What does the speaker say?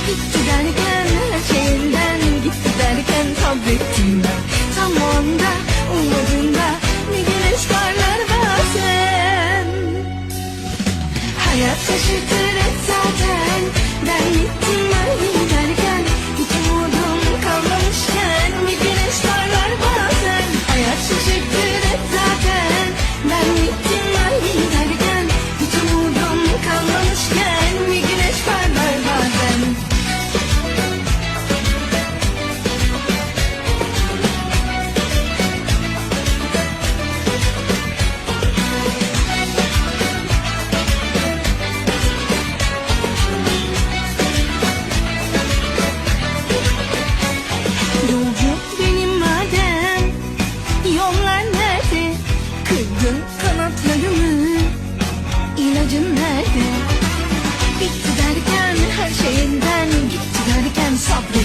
Bitti derken her şeyinden gitti derken sabrettim ben. Tam o anda ummadığımda bir güneş parlar bazen. Hayat şaşırtır hep zaten. Ben gittim ben giderken hiç umudum kalmamışken bir güneş parlar bazen. Hayat şaşırtır hep zaten. Ben gittim ben giderken hiç umudum kalmamışken bir güneş parlar bazen. Yolcu benim madem, yollar nerede? Kırdın kanatlarımı, ilacın nerede? Bitti derken her şeyinden gitti derken sabret.